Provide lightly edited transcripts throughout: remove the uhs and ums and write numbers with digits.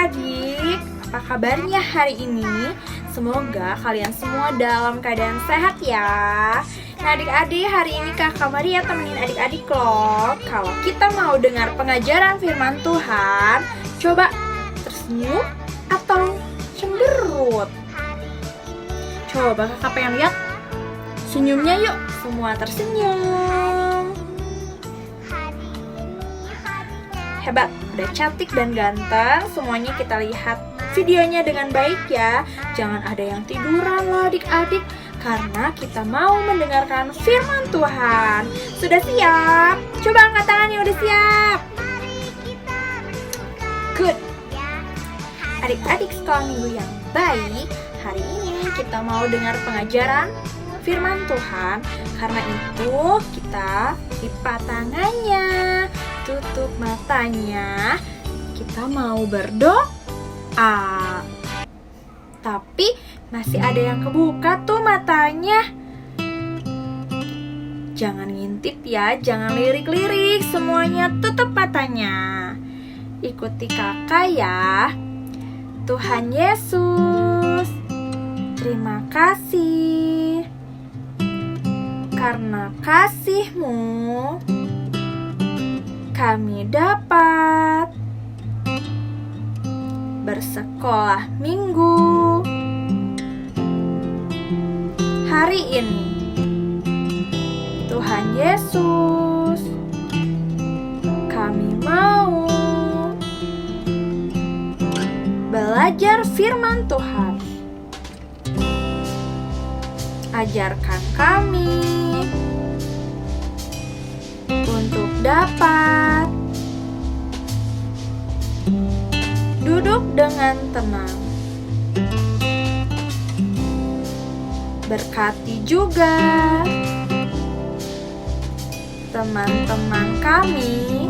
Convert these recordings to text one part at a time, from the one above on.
adik-adik, apa kabarnya hari ini? Semoga kalian semua dalam keadaan sehat ya. Nah adik-adik, hari ini Kakak Maria temenin adik-adik loh. Kalau kita mau dengar pengajaran firman Tuhan, coba tersenyum atau cemberut? Coba kakak pengen lihat senyumnya yuk. Semua tersenyum. Hebat, udah cantik dan ganteng. Semuanya kita lihat videonya dengan baik ya. Jangan ada yang tiduran loh adik-adik, karena kita mau mendengarkan firman Tuhan. Sudah siap? Coba angkat tangannya, udah siap? Good. Adik-adik sekolah minggu yang baik, hari ini kita mau dengar pengajaran firman Tuhan. Karena itu kita lipat tangannya, tutup matanya, kita mau berdoa. Tapi masih ada yang kebuka tuh matanya. Jangan ngintip ya, jangan lirik-lirik, semuanya tutup matanya. Ikuti kakak ya. Tuhan Yesus, terima kasih karena kasih-Mu kami dapat bersekolah minggu hari ini. Tuhan Yesus, kami mau belajar firman Tuhan. Ajarkan kami untuk dapat duduk dengan tenang. Berkati juga teman-teman kami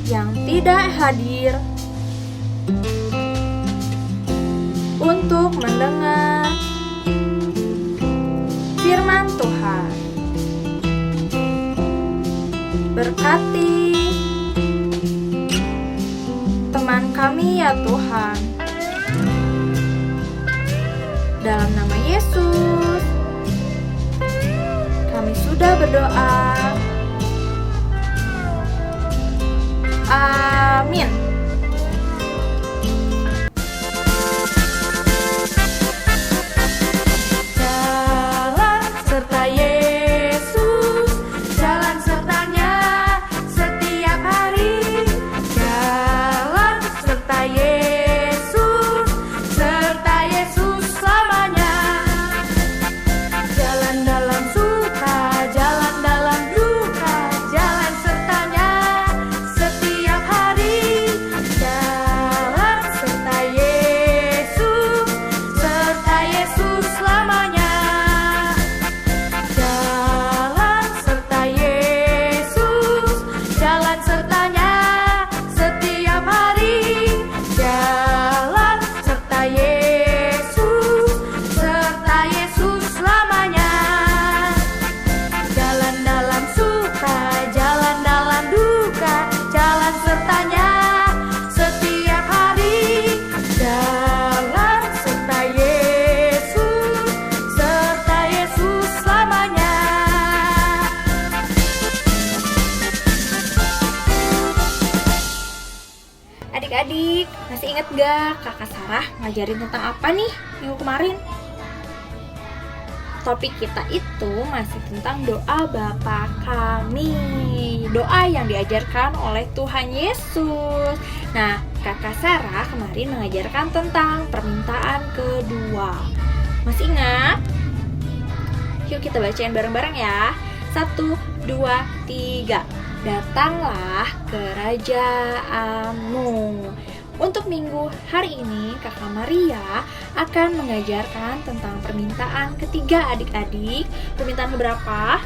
yang tidak hadir untuk mendengar firman Tuhan. Berkati teman kami ya Tuhan. Dalam nama Yesus, kami sudah berdoa. Amin. Jalan serta Yesus, jalan sertanya setiap hari. Jalan serta Yesus, serta Yesus selamanya. Jalan dalam suka, jalan dalam duka, jalan sertanya setiap hari. Jalan serta Yesus, serta Yesus selamanya. Jalan serta Yesus, jalan sertanya setiap hari. Jalan serta Yesus, serta Yesus selamanya. Jalan dalam suka, jalan dalam duka, jalan sertanya setiap hari. Jalan serta Yesus, serta Yesus selamanya. Adik-adik, masih ingat gak kakak Sarah ngajarin tentang apa nih minggu kemarin? Topik kita itu masih tentang doa Bapa kami. Doa yang diajarkan oleh Tuhan Yesus. Nah, kakak Sarah kemarin mengajarkan tentang permintaan kedua. Masih ingat? Yuk kita bacain bareng-bareng ya. 1, 2, 3. Datanglah kerajaanmu. Untuk minggu hari ini, Kakak Maria akan mengajarkan tentang permintaan ketiga adik-adik. Permintaan keberapa?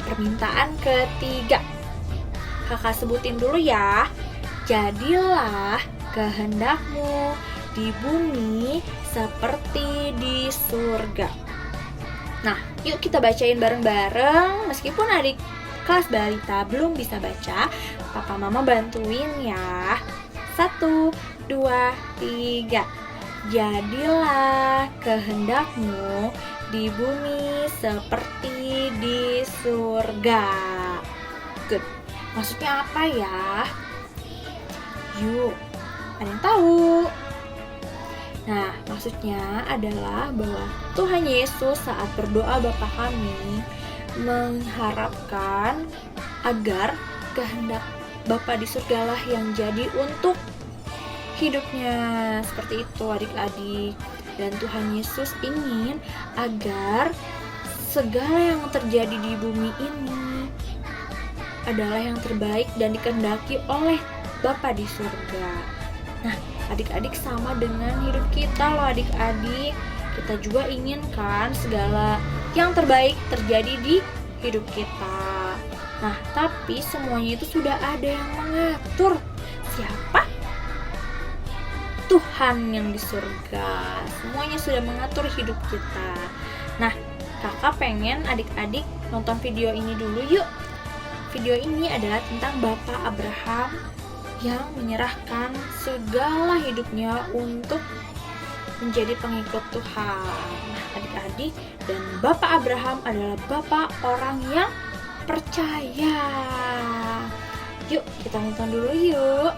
Permintaan ketiga. Kakak sebutin dulu ya. Jadilah kehendakmu di bumi seperti di surga. Nah, yuk kita bacain bareng-bareng. Meskipun kelas balita belum bisa baca, papa mama bantuin ya. 1, 2, 3. Jadilah kehendakmu di bumi seperti di surga. Good. Maksudnya apa ya? Yuk, ada yang tahu? Nah, maksudnya adalah bahwa Tuhan Yesus saat berdoa Bapa kami mengharapkan agar kehendak Bapa di surgalah yang jadi untuk hidupnya. Seperti itu adik-adik. Dan Tuhan Yesus ingin agar segala yang terjadi di bumi ini adalah yang terbaik dan dikehendaki oleh Bapa di surga. Nah, adik-adik sama dengan hidup kita loh adik-adik. Kita juga inginkan segala yang terbaik terjadi di hidup kita. Nah, tapi semuanya itu sudah ada yang mengatur. Siapa? Tuhan yang di surga. Semuanya sudah mengatur hidup kita. Nah, kakak pengen adik-adik nonton video ini dulu yuk. Video ini adalah tentang Bapak Abraham yang menyerahkan segala hidupnya untuk menjadi pengikut Tuhan. Nah, adik-adik, dan Bapak Abraham adalah bapak orang yang percaya. Yuk, kita nonton dulu yuk.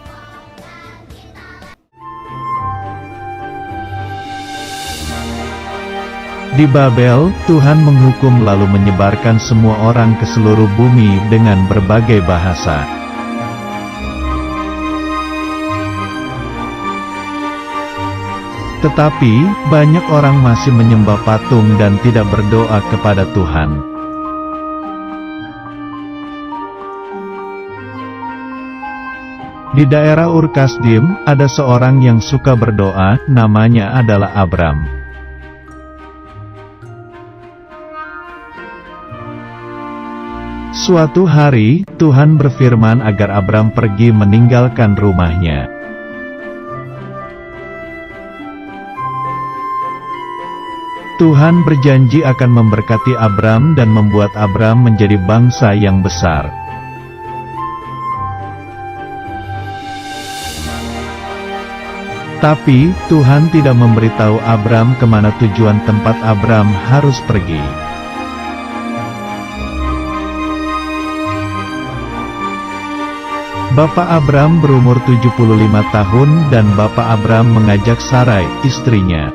Di Babel, Tuhan menghukum lalu menyebarkan semua orang ke seluruh bumi dengan berbagai bahasa. Tetapi, banyak orang masih menyembah patung dan tidak berdoa kepada Tuhan. Di daerah Ur-Kasdim, ada seorang yang suka berdoa, namanya adalah Abram. Suatu hari, Tuhan berfirman agar Abram pergi meninggalkan rumahnya. Tuhan berjanji akan memberkati Abram dan membuat Abram menjadi bangsa yang besar. Tapi, Tuhan tidak memberitahu Abram kemana tujuan tempat Abram harus pergi. Bapak Abram berumur 75 tahun dan Bapak Abram mengajak Sarai, istrinya.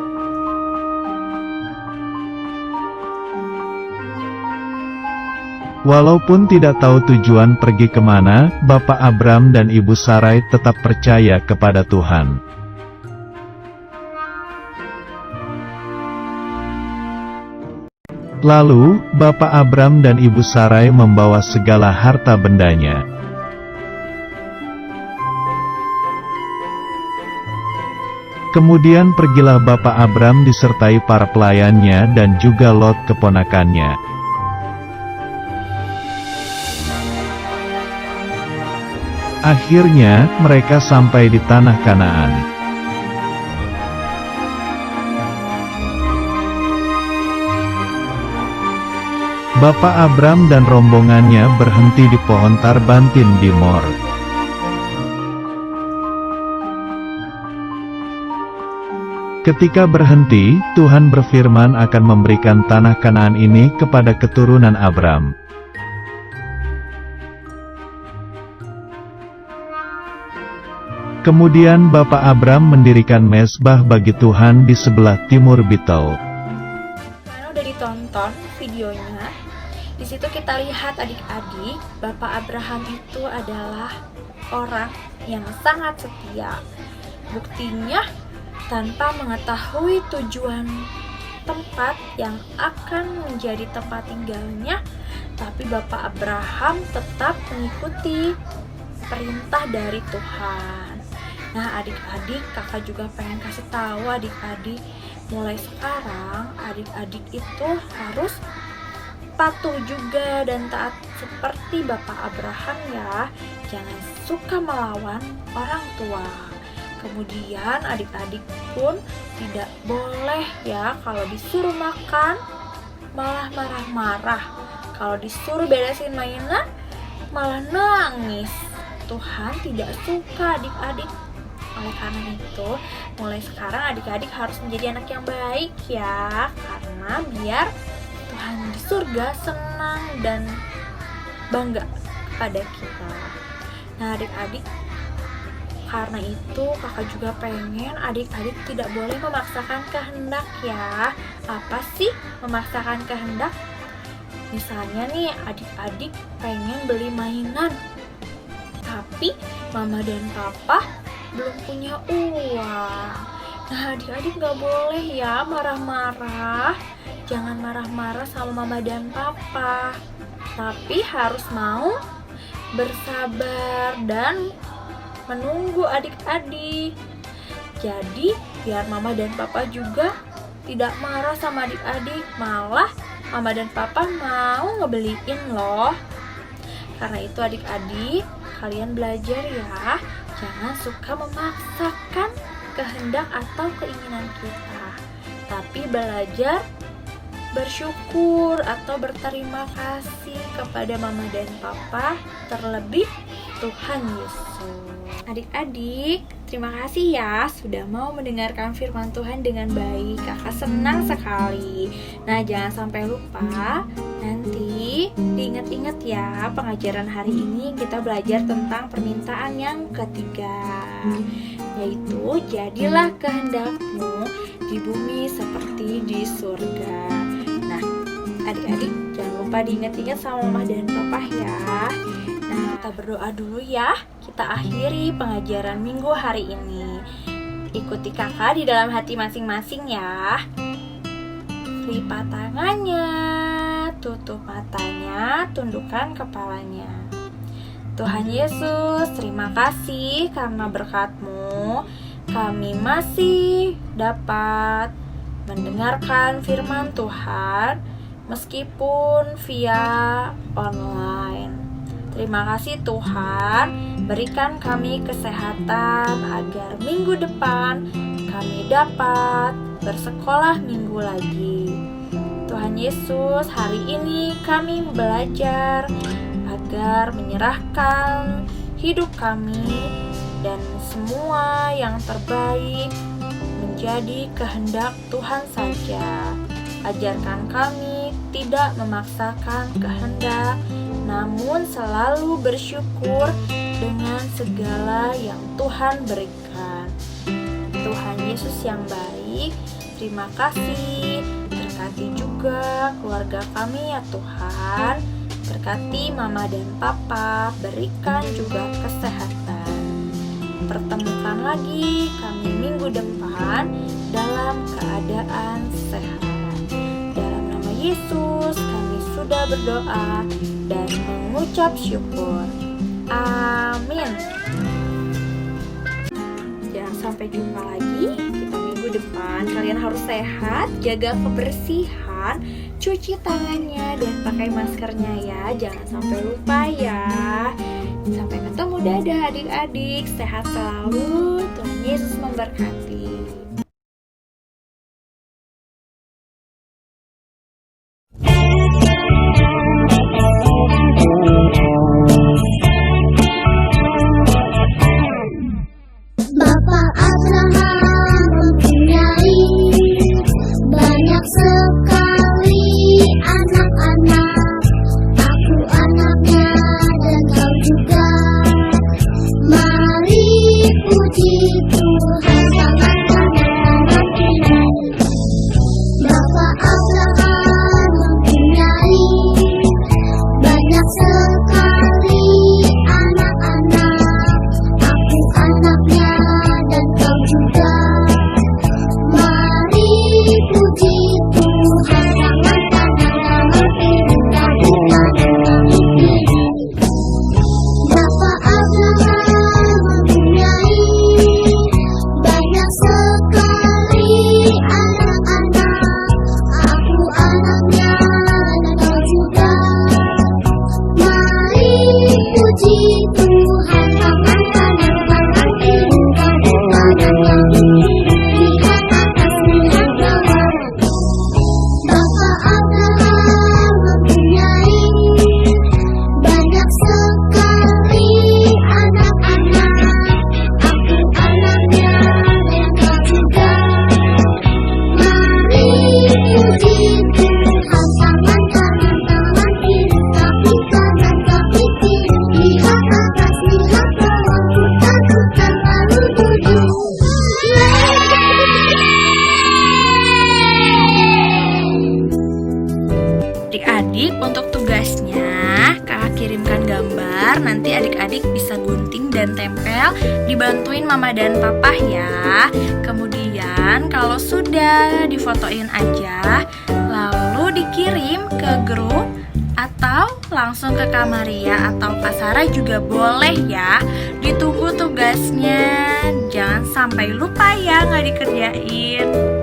Walaupun tidak tahu tujuan pergi kemana, Bapak Abram dan Ibu Sarai tetap percaya kepada Tuhan. Lalu, Bapak Abram dan Ibu Sarai membawa segala harta bendanya. Kemudian pergilah Bapak Abram disertai para pelayannya dan juga Lot keponakannya. Akhirnya, mereka sampai di tanah Kanaan. Bapak Abram dan rombongannya berhenti di pohon tarbantin di Mor. Ketika berhenti, Tuhan berfirman akan memberikan tanah Kanaan ini kepada keturunan Abram. Kemudian Bapak Abram mendirikan mezbah bagi Tuhan di sebelah timur Betel. Mana udah ditonton videonya? Di situ kita lihat adik-adik, Bapak Abraham itu adalah orang yang sangat setia. Buktinya, tanpa mengetahui tujuan tempat yang akan menjadi tempat tinggalnya, tapi Bapak Abraham tetap mengikuti perintah dari Tuhan. Nah adik-adik, kakak juga pengen kasih tahu adik-adik, mulai sekarang adik-adik itu harus patuh juga dan taat seperti Bapak Abraham ya. Jangan suka melawan orang tua. Kemudian adik-adik pun tidak boleh ya kalau disuruh makan malah marah-marah. Kalau disuruh beresin mainan malah nangis. Tuhan tidak suka adik-adik. Oleh karena itu, mulai sekarang adik-adik harus menjadi anak yang baik ya. Karena biar Tuhan di surga senang dan bangga kepada kita. Nah adik-adik, karena itu kakak juga pengen adik-adik tidak boleh memaksakan kehendak ya. Apa sih memaksakan kehendak? Misalnya nih adik-adik pengen beli mainan, tapi mama dan papa belum punya uang. Nah adik-adik gak boleh ya marah-marah. Jangan marah-marah sama mama dan papa, tapi harus mau bersabar dan menunggu adik-adik. Jadi biar mama dan papa juga tidak marah sama adik-adik, malah mama dan papa mau ngebeliin loh. Karena itu adik-adik, kalian belajar ya, jangan suka memaksakan kehendak atau keinginan kita, tapi belajar bersyukur atau berterima kasih kepada mama dan papa, terlebih Tuhan Yesus. Adik-adik, terima kasih ya sudah mau mendengarkan firman Tuhan dengan baik. Kakak senang sekali. Nah, jangan sampai lupa nanti diingat-ingat ya, pengajaran hari ini kita belajar tentang permintaan yang ketiga, yaitu jadilah kehendakmu di bumi seperti di surga. Nah, adik-adik jangan lupa diingat-ingat sama mama dan papa ya. Nah, kita berdoa dulu ya. Kita akhiri pengajaran minggu hari ini. Ikuti kakak di dalam hati masing-masing ya. Lipat tangannya, tutup matanya, tundukkan kepalanya. Tuhan Yesus, terima kasih karena berkat-Mu kami masih dapat mendengarkan firman Tuhan meskipun via online. Terima kasih Tuhan, berikan kami kesehatan agar minggu depan kami dapat bersekolah minggu lagi. Tuhan Yesus, hari ini kami belajar agar menyerahkan hidup kami dan semua yang terbaik menjadi kehendak Tuhan saja. Ajarkan kami tidak memaksakan kehendak, namun selalu bersyukur dengan segala yang Tuhan berikan. Tuhan Yesus yang baik, terima kasih. Berkati juga keluarga kami ya Tuhan. Berkati mama dan papa, berikan juga kesehatan. Pertemukan lagi kami minggu depan dalam keadaan sehat. Dalam nama Yesus kami sudah berdoa dan mengucap syukur. Amin. Jangan sampai jumpa lagi. Kita minggu depan. Kalian harus sehat, jaga kebersihan, cuci tangannya dan pakai maskernya ya. Jangan sampai lupa ya. Sampai ketemu, dadah adik-adik. Sehat selalu. Tuhan Yesus memberkati. Bapak Abraham mempunyai banyak sekali anak-anak. Aku anaknya dan kau juga. Mari puji Tuhan. Untuk tugasnya, kakak kirimkan gambar. Nanti adik-adik bisa gunting dan tempel, dibantuin mama dan papa ya. Kemudian kalau sudah, difotoin aja, lalu dikirim ke grup atau langsung ke Kak Maria atau Kak Sarah juga boleh ya. Ditunggu tugasnya, jangan sampai lupa ya nggak dikerjain.